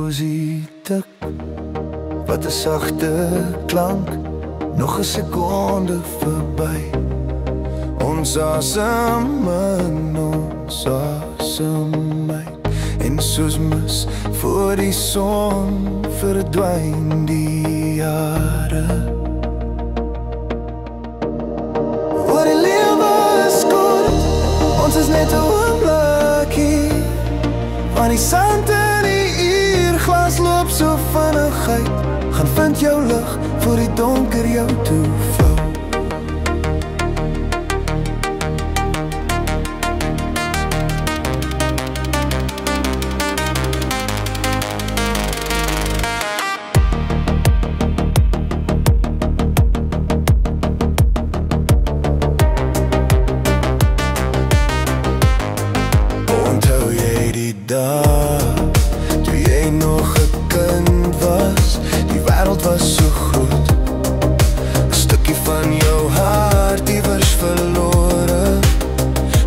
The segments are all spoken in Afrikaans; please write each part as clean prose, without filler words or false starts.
horlosie tik, wat 'n sagte klank, nog 'n sekonde verby. Ons asem in ons asem uit, en soos mis voor die son verdwyn die jare. Oor die lewe is kort, ons is net 'n oomblik hier, want die sand in die uurglas loop so vinnig uit. Gaan vind jou lig voor die donker jou toe vou. Onthou jy die dag toe jy nog 'n kind was? Die wêreld was so groot, 'n stukkie van jou hart iewers verlore.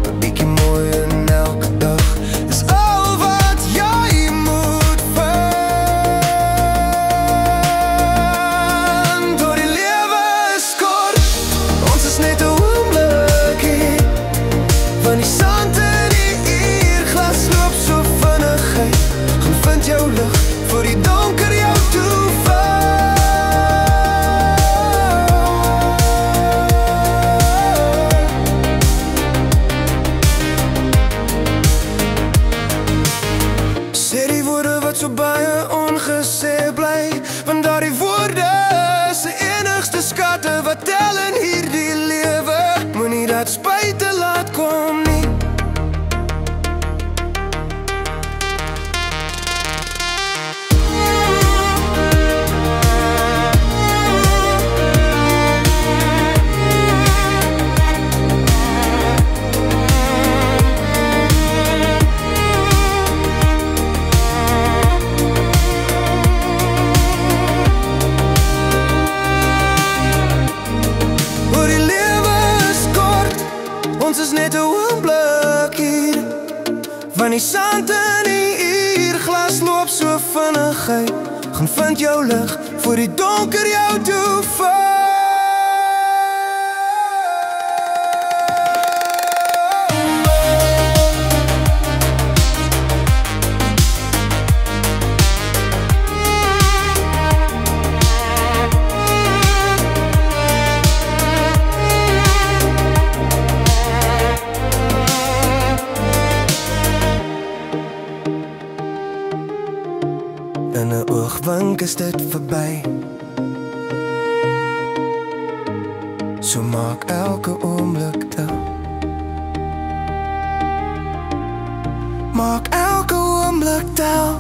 'n bietjie mooi in elke dag is al wat jy moet vind. Door die lewe is kort, ons is net 'n oomblik hier, van die sand in die uurglas loop so vinnig uit. Gaan vind jou lig voor die donker jou toe vou. Sê die woorde wat so baie ongesê bly, want daardie woorde is die enigste skatte wat tel in hierdie lewe. Moenie dat spyt te laat kom nie. Ons is net 'n oomblik hier, van die sand in die uurglas loop so vinnig uit. Gaan vind jou lig voor die donker jou toe vou. In 'n oogwink is dit verby. So maak elke oomblik tel. Maak elke oomblik tel.